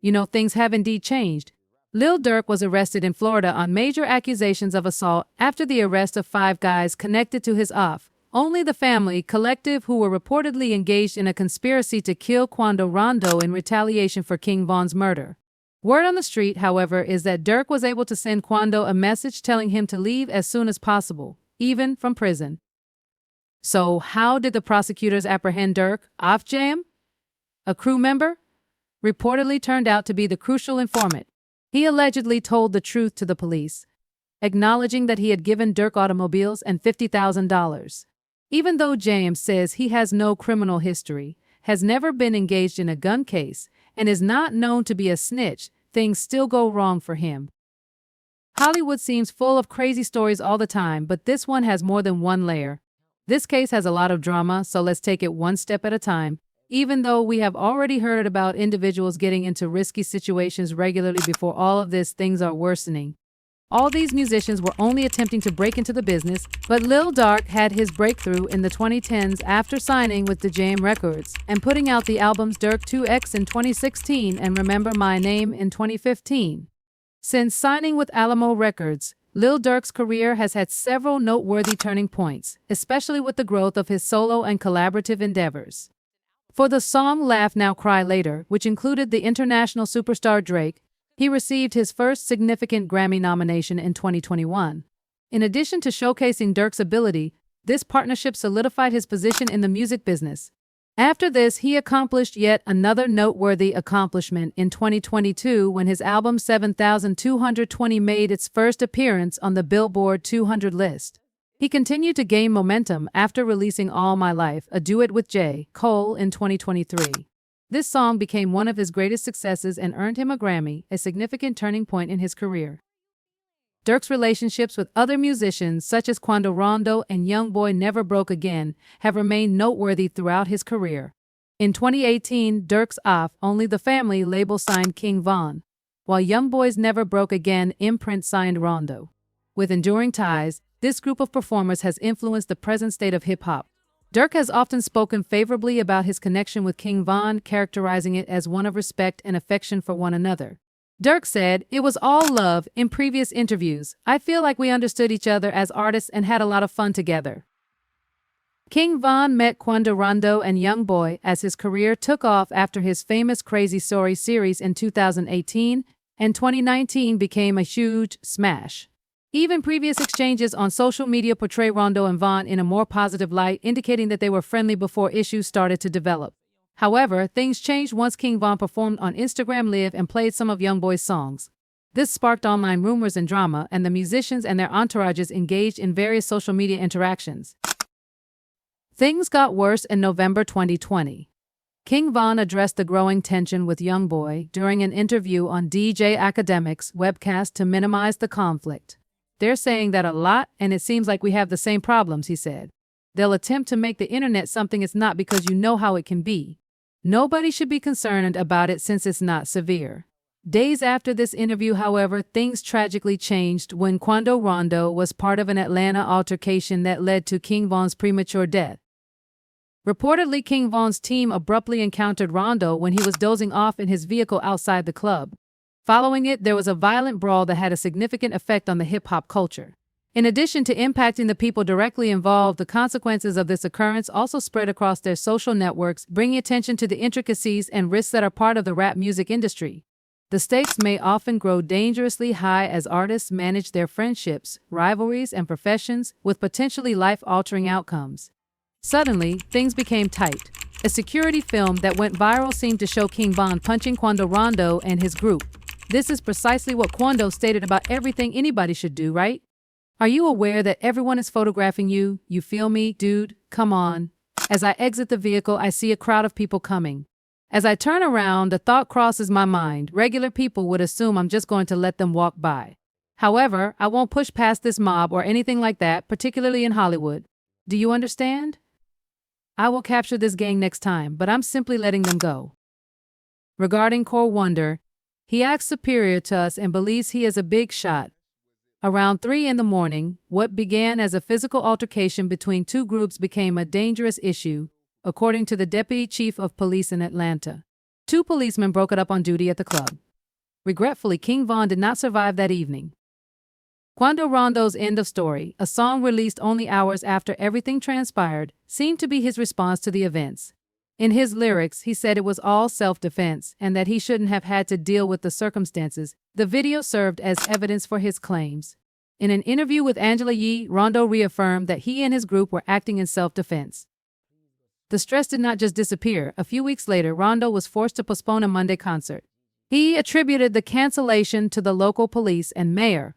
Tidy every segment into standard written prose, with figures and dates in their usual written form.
Things have indeed changed. Lil Durk was arrested in Florida on major accusations of assault after the arrest of 5 guys connected to his Only the Family collective who were reportedly engaged in a conspiracy to kill Quando Rondo in retaliation for King Von's murder. Word on the street, however, is that Durk was able to send Quando a message telling him to leave as soon as possible, even from prison. So how did the prosecutors apprehend Durk? Off-jam? A crew member? Reportedly turned out to be the crucial informant. He allegedly told the truth to the police, acknowledging that he had given Durk automobiles and $50,000. Even though James says he has no criminal history, has never been engaged in a gun case, and is not known to be a snitch, things still go wrong for him. Hollywood seems full of crazy stories all the time, but this one has more than one layer. This case has a lot of drama, so let's take it one step at a time. Even though we have already heard about individuals getting into risky situations regularly before all of this, things are worsening. All these musicians were only attempting to break into the business, but Lil Durk had his breakthrough in the 2010s after signing with the Jam Records and putting out the albums Durk 2X in 2016 and Remember My Name in 2015. Since signing with Alamo Records, Lil Durk's career has had several noteworthy turning points, especially with the growth of his solo and collaborative endeavors. For the song Laugh Now Cry Later, which included the international superstar Drake, he received his first significant Grammy nomination in 2021. In addition to showcasing Durk's ability, this partnership solidified his position in the music business. After this, he accomplished yet another noteworthy accomplishment in 2022 when his album 7220 made its first appearance on the Billboard 200 list. He continued to gain momentum after releasing All My Life, a duet with J. Cole in 2023. This song became one of his greatest successes and earned him a Grammy, a significant turning point in his career. Durk's relationships with other musicians such as Quando Rondo and Youngboy Never Broke Again have remained noteworthy throughout his career. In 2018, Durk's Only the Family label signed King Von, while Youngboy's Never Broke Again imprint signed Rondo. With enduring ties, this group of performers has influenced the present state of hip-hop. Durk has often spoken favorably about his connection with King Von, characterizing it as one of respect and affection for one another. Durk said, "It was all love." In previous interviews, "I feel like we understood each other as artists and had a lot of fun together." King Von met Quando Rondo and Youngboy as his career took off after his famous Crazy Story series in 2018, and 2019 became a huge smash. Even previous exchanges on social media portray Rondo and Von in a more positive light, indicating that they were friendly before issues started to develop. However, things changed once King Von performed on Instagram Live and played some of Youngboy's songs. This sparked online rumors and drama, and the musicians and their entourages engaged in various social media interactions. Things got worse in November 2020. King Von addressed the growing tension with Youngboy during an interview on DJ Academic's webcast to minimize the conflict. "They're saying that a lot, and it seems like we have the same problems," he said. "They'll attempt to make the internet something it's not because you know how it can be. Nobody should be concerned about it since it's not severe." Days after this interview, however, things tragically changed when Quando Rondo was part of an Atlanta altercation that led to King Von's premature death. Reportedly, King Von's team abruptly encountered Rondo when he was dozing off in his vehicle outside the club. Following it, there was a violent brawl that had a significant effect on the hip-hop culture. In addition to impacting the people directly involved, the consequences of this occurrence also spread across their social networks, bringing attention to the intricacies and risks that are part of the rap music industry. The stakes may often grow dangerously high as artists manage their friendships, rivalries, and professions with potentially life-altering outcomes. Suddenly, things became tight. A security film that went viral seemed to show King Von punching Quando Rondo and his group. This is precisely what Quando stated about everything anybody should do, right? "Are you aware that everyone is photographing you? You feel me, dude? Come on." As I exit the vehicle, I see a crowd of people coming. As I turn around, the thought crosses my mind. Regular people would assume I'm just going to let them walk by. However, I won't push past this mob or anything like that, particularly in Hollywood. Do you understand? I will capture this gang next time, but I'm simply letting them go. Regarding Core Wonder, he acts superior to us and believes he is a big shot. Around 3 in the morning, what began as a physical altercation between two groups became a dangerous issue, according to the deputy chief of police in Atlanta. Two policemen broke it up on duty at the club. Regretfully, King Von did not survive that evening. Quando Rondo's End of Story, a song released only hours after everything transpired, seemed to be his response to the events. In his lyrics, he said it was all self-defense and that he shouldn't have had to deal with the circumstances. The video served as evidence for his claims. In an interview with Angela Yee, Rondo reaffirmed that he and his group were acting in self-defense. The stress did not just disappear. A few weeks later, Rondo was forced to postpone a Monday concert. He attributed the cancellation to the local police and mayor.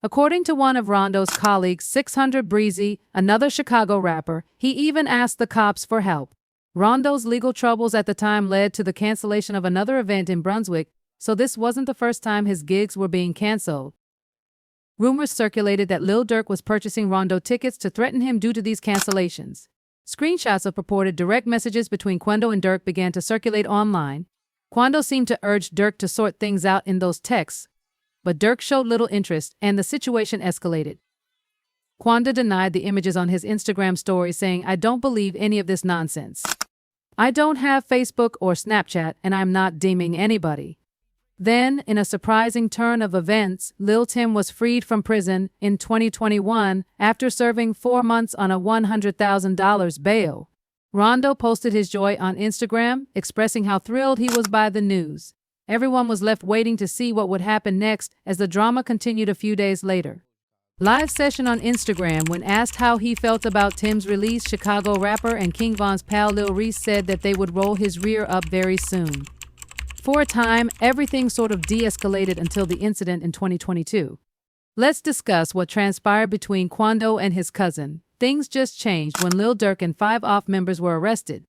According to one of Rondo's colleagues, 600 Breezy, another Chicago rapper, he even asked the cops for help. Rondo's legal troubles at the time led to the cancellation of another event in Brunswick, so this wasn't the first time his gigs were being canceled. Rumors circulated that Lil Durk was purchasing Rondo tickets to threaten him due to these cancellations. Screenshots of purported direct messages between Quando and Durk began to circulate online. Quando seemed to urge Durk to sort things out in those texts, but Durk showed little interest and the situation escalated. Quando denied the images on his Instagram story, saying, "I don't believe any of this nonsense. I don't have Facebook or Snapchat and I'm not deeming anybody." Then, in a surprising turn of events, Lil Tim was freed from prison in 2021 after serving 4 months on a $100,000 bail. Rondo posted his joy on Instagram, expressing how thrilled he was by the news. Everyone was left waiting to see what would happen next as the drama continued a few days later. Live session on Instagram. When asked how he felt about Tim's release, Chicago rapper and King Von's pal Lil Reese said that they would roll his rear up very soon. For a time, everything sort of de-escalated until the incident in 2022. Let's discuss what transpired between Quando and his cousin. Things just changed when Lil Durk and 5 OFF members were arrested.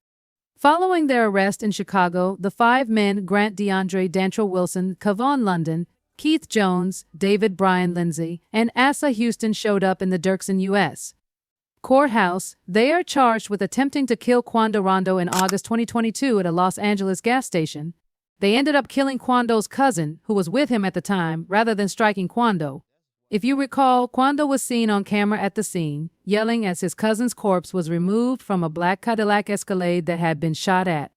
Following their arrest in Chicago, the 5 men, Grant DeAndre Dantrell Wilson, Kavon London, Keith Jones, David Brian Lindsay, and Asa Houston showed up in the Dirksen U.S. courthouse. They are charged with attempting to kill Quando Rondo in August 2022 at a Los Angeles gas station. They ended up killing Quando's cousin, who was with him at the time, rather than striking Quando. If you recall, Quando was seen on camera at the scene, yelling as his cousin's corpse was removed from a black Cadillac Escalade that had been shot at.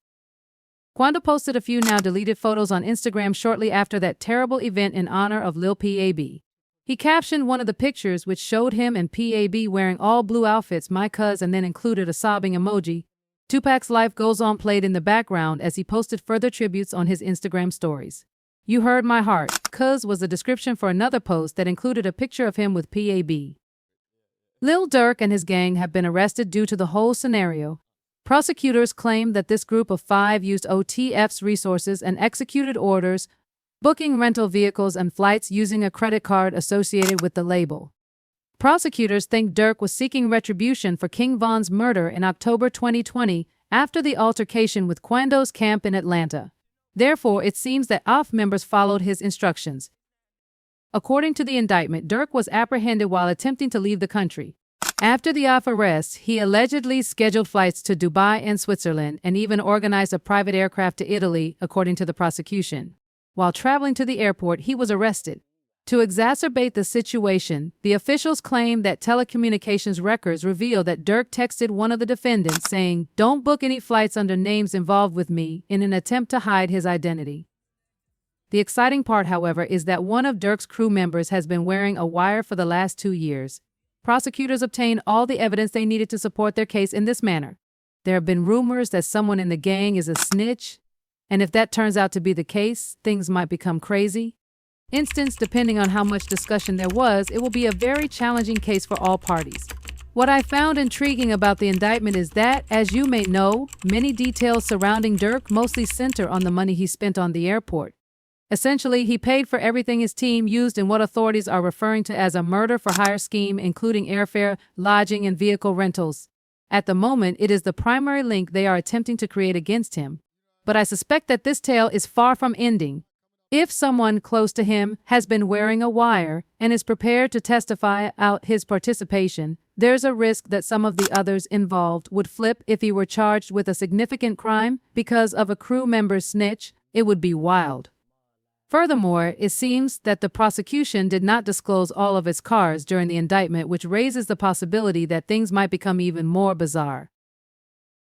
Quando posted a few now deleted photos on Instagram shortly after that terrible event in honor of Lil P.A.B. He captioned one of the pictures, which showed him and P.A.B. wearing all blue outfits, "My cuz," and then included a sobbing emoji. Tupac's Life Goes On played in the background as he posted further tributes on his Instagram stories. "You heard my heart, cuz" was the description for another post that included a picture of him with P.A.B. Lil Durk and his gang have been arrested due to the whole scenario. Prosecutors claim that this group of 5 used OTF's resources and executed orders, booking rental vehicles and flights using a credit card associated with the label. Prosecutors think Durk was seeking retribution for King Von's murder in October 2020 after the altercation with Quando's camp in Atlanta. Therefore, it seems that OFF members followed his instructions. According to the indictment, Durk was apprehended while attempting to leave the country. After the OFF arrests, he allegedly scheduled flights to Dubai and Switzerland and even organized a private aircraft to Italy, according to the prosecution. While traveling to the airport, he was arrested. To exacerbate the situation, the officials claim that telecommunications records reveal that Durk texted one of the defendants saying, "Don't book any flights under names involved with me," in an attempt to hide his identity. The exciting part, however, is that one of Durk's crew members has been wearing a wire for the last 2 years. Prosecutors obtained all the evidence they needed to support their case in this manner. There have been rumors that someone in the gang is a snitch, and if that turns out to be the case, things might become crazy. Depending on how much discussion there was, it will be a very challenging case for all parties. What I found intriguing about the indictment is that, as you may know, many details surrounding Durk mostly center on the money he spent on the airport. Essentially, he paid for everything his team used in what authorities are referring to as a murder-for-hire scheme, including airfare, lodging, and vehicle rentals. At the moment, it is the primary link they are attempting to create against him. But I suspect that this tale is far from ending. If someone close to him has been wearing a wire and is prepared to testify out his participation, there's a risk that some of the others involved would flip if he were charged with a significant crime because of a crew member's snitch. It would be wild. Furthermore, it seems that the prosecution did not disclose all of its cards during the indictment, which raises the possibility that things might become even more bizarre.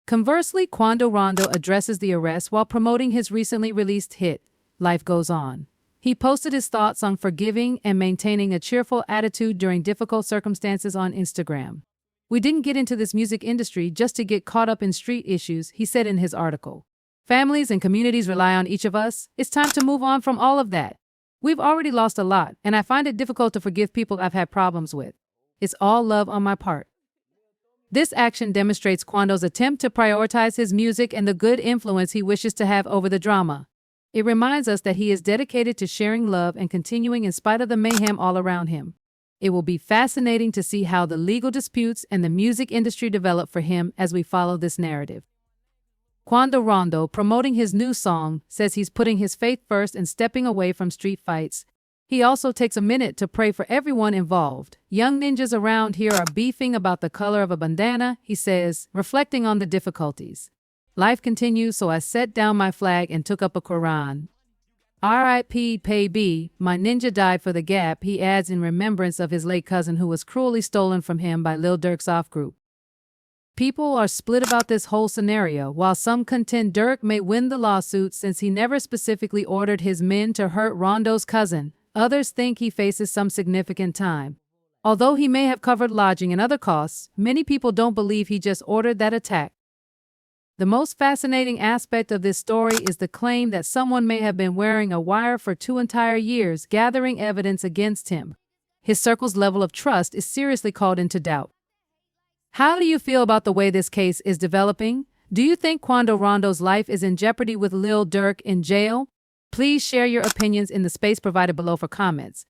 Conversely, Quando Rondo addresses the arrest while promoting his recently released hit, Life Goes On. He posted his thoughts on forgiving and maintaining a cheerful attitude during difficult circumstances on Instagram. "We didn't get into this music industry just to get caught up in street issues," he said in his article. "Families and communities rely on each of us. It's time to move on from all of that. We've already lost a lot, and I find it difficult to forgive people I've had problems with. It's all love on my part." This action demonstrates Quando's attempt to prioritize his music and the good influence he wishes to have over the drama. It reminds us that he is dedicated to sharing love and continuing in spite of the mayhem all around him. It will be fascinating to see how the legal disputes and the music industry develop for him as we follow this narrative. Quando Rondo, promoting his new song, says he's putting his faith first and stepping away from street fights. He also takes a minute to pray for everyone involved. "Young ninjas around here are beefing about the color of a bandana," he says, reflecting on the difficulties. "Life continues, so I set down my flag and took up a Quran. R.I.P. Pay B, my ninja died for the gap," he adds in remembrance of his late cousin who was cruelly stolen from him by Lil Durk's off group. People are split about this whole scenario. While some contend Durk may win the lawsuit since he never specifically ordered his men to hurt Rondo's cousin, others think he faces some significant time. Although he may have covered lodging and other costs, many people don't believe he just ordered that attack. The most fascinating aspect of this story is the claim that someone may have been wearing a wire for 2 entire years, gathering evidence against him. His circle's level of trust is seriously called into doubt. How do you feel about the way this case is developing? Do you think Quando Rondo's life is in jeopardy with Lil Durk in jail? Please share your opinions in the space provided below for comments.